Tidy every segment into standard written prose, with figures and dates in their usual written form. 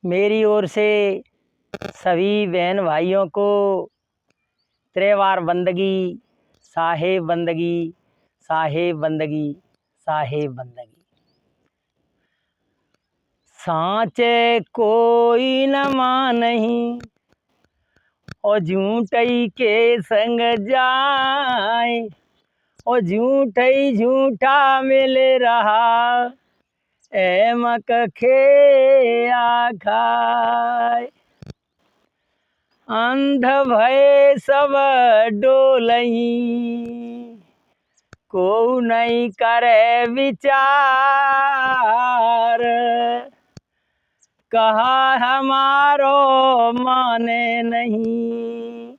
मेरी ओर से सभी बहन भाइयों को त्रेवार बंदगी, साहेब बंदगी, साहेब बंदगी, साहेब बंदगी। सांचे कोई न मानही और झूठई के संग जाए, और झूठई झूठा मिल रहा एमक खे खाए। अंध भय सब डोलही, को नहीं करे विचार, कहा हमारो माने नहीं,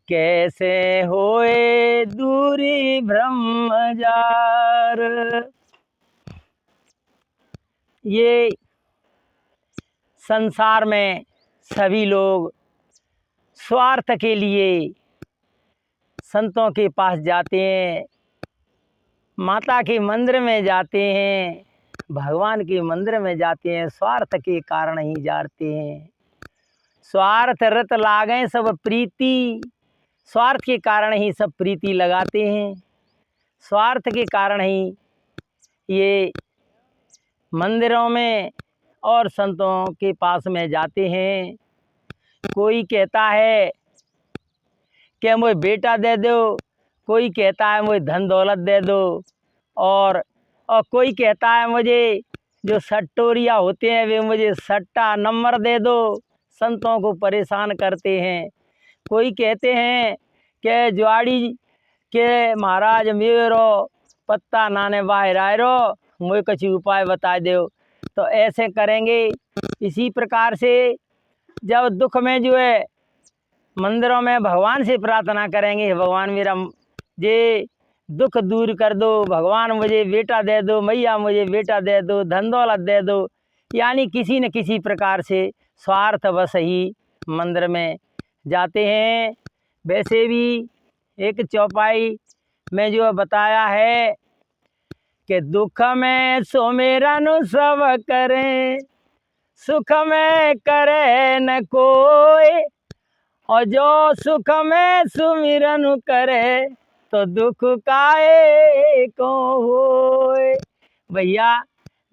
कैसे होए दूरी ब्रह्मजार। ये संसार में सभी लोग स्वार्थ के लिए संतों के पास जाते हैं, माता के मंदिर में जाते हैं, भगवान के मंदिर में जाते हैं, स्वार्थ के कारण ही जाते हैं। स्वार्थ रत लागे सब प्रीति, स्वार्थ के कारण ही सब प्रीति लगाते हैं, स्वार्थ के कारण ही ये मंदिरों में और संतों के पास में जाते हैं। कोई कहता है कि मुझे बेटा दे दो, कोई कहता है मुझे धन दौलत दे दो, और कोई कहता है मुझे जो सट्टोरिया होते हैं वे मुझे सट्टा नंबर दे दो, संतों को परेशान करते हैं। कोई कहते हैं कि जुआड़ी के महाराज मेरो पत्ता नाने बाहर आयरो, मुझे कुछ उपाय बता दो। तो ऐसे करेंगे। इसी प्रकार से जब दुख में जो है मंदिरों में भगवान से प्रार्थना करेंगे, भगवान मेरा ये दुख दूर कर दो, भगवान मुझे बेटा दे दो, मैया मुझे बेटा दे दो, धन दौलत दे दो, यानी किसी न किसी प्रकार से स्वार्थवश ही मंदिर में जाते हैं। वैसे भी एक चौपाई में जो बताया है कि दुख में सुमिरन सब करें, सुख में करे न कोई, और जो सुख में सुमिरन करे तो दुख काहे को होए। भैया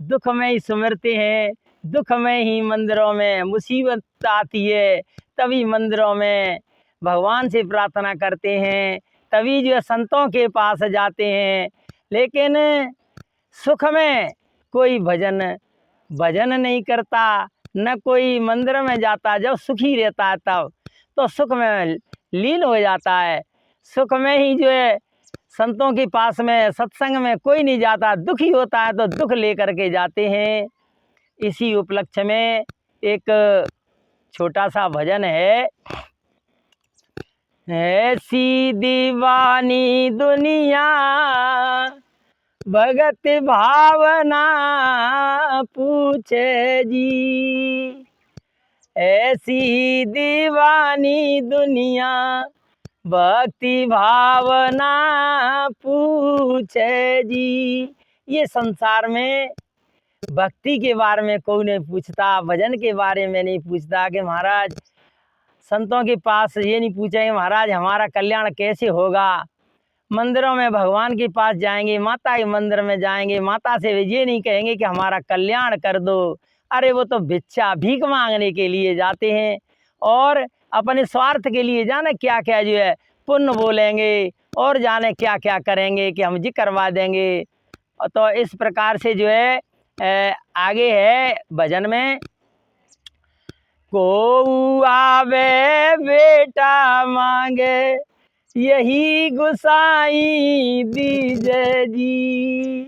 दुख में ही सुमिरते हैं, दुख में ही मंदिरों में मुसीबत आती है, तभी मंदिरों में भगवान से प्रार्थना करते हैं, तभी जो संतों के पास जाते हैं। लेकिन सुख में कोई भजन नहीं करता, न कोई मंदिर में जाता। जब सुखी रहता है तब तो सुख में लीन हो जाता है, सुख में ही जो है संतों के पास में सत्संग में कोई नहीं जाता। दुखी होता है तो दुख लेकर के जाते हैं। इसी उपलक्ष्य में एक छोटा सा भजन है। ऐसी दीवानी दुनिया भगत भावना पूछे जी, ऐसी दीवानी दुनिया भक्ति भावना पूछे जी। ये संसार में भक्ति के बारे में कोई नहीं पूछता, भजन के बारे में नहीं पूछता कि महाराज संतों के पास ये नहीं पूछेंगे महाराज हमारा कल्याण कैसे होगा। मंदिरों में भगवान के पास जाएंगे, माता के मंदिर में जाएंगे, माता से ये नहीं कहेंगे कि हमारा कल्याण कर दो। अरे वो तो भिक्षा भीख मांगने के लिए जाते हैं और अपने स्वार्थ के लिए जाने क्या क्या जो है पुण्य बोलेंगे और जाने क्या क्या करेंगे कि हम जी करवा देंगे। तो इस प्रकार से जो है आगे है भजन में, को आवे बेटा मांगे यही गुसाई दीजे जी,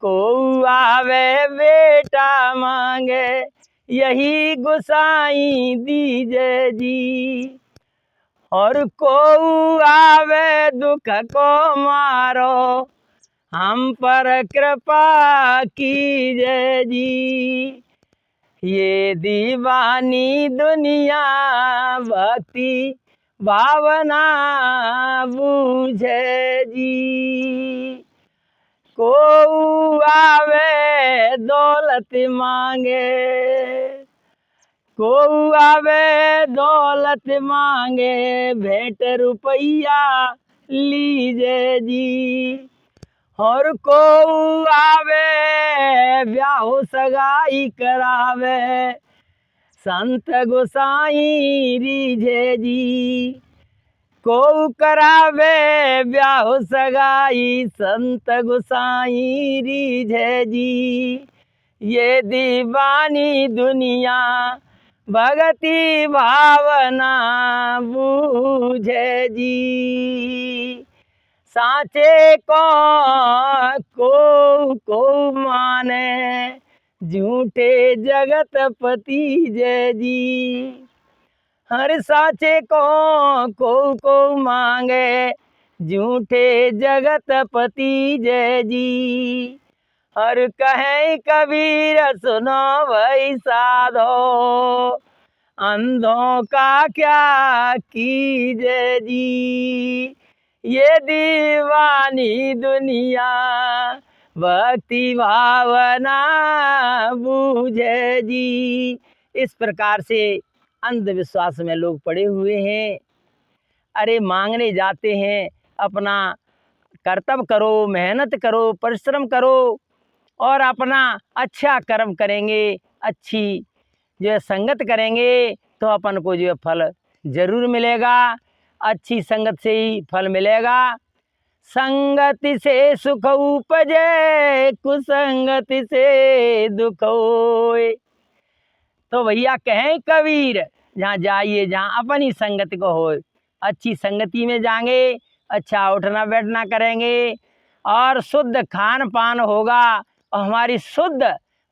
को आवे बेटा मांगे यही गुसाई दीजे जी, और को आवे दुख को मारो हम पर कृपा कीजे जी। ये दीवानी दुनिया भक्ति भावना बूझे जी, को आवे दौलत मांगे, को आवे दौलत मांगे, भेंट रुपया लीजे जी। और को आवे ब्याह सगाई करावे, संत गोसाई रीझे जी। को करावे ब्याह सगाई, संत गोसाई रीझे जी। ये दीवानी दुनिया भगति भावना बूझे जी। साचे को माने, झूठे जगत पति जय जी। हर साचे को मांगे, झूठे जगत पति जय जी। हर कहे कबीर सुनो भाई साधो, अंधों का क्या कीजे जी। ये दीवानी दुनिया भक्ति भावना बूझे जी। इस प्रकार से अंधविश्वास में लोग पड़े हुए हैं। अरे मांगने जाते हैं, अपना कर्तव्य करो, मेहनत करो, परिश्रम करो और अपना अच्छा कर्म करेंगे, अच्छी जो है संगत करेंगे तो अपन को जो है फल जरूर मिलेगा। अच्छी संगत से ही फल मिलेगा। संगति से सुख उपजे, कुसंगति से दुख होए। तो भैया कहें कबीर, जहाँ जाइए जहाँ अपनी संगति को हो, अच्छी संगति में जाएंगे, अच्छा उठना बैठना करेंगे और शुद्ध खान पान होगा और हमारी शुद्ध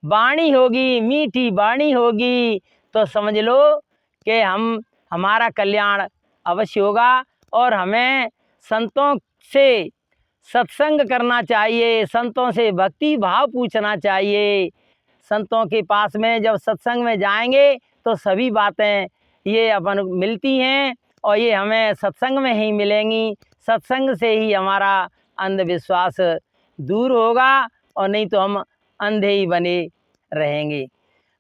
वाणी होगी, मीठी वाणी होगी, तो समझ लो कि हमारा कल्याण अवश्य होगा। और हमें संतों से सत्संग करना चाहिए, संतों से भक्ति भाव पूछना चाहिए। संतों के पास में जब सत्संग में जाएंगे तो सभी बातें ये अपन मिलती हैं और ये हमें सत्संग में ही मिलेंगी। सत्संग से ही हमारा अंधविश्वास दूर होगा और नहीं तो हम अंधे ही बने रहेंगे।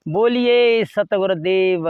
बोलिए सतगुरुदेव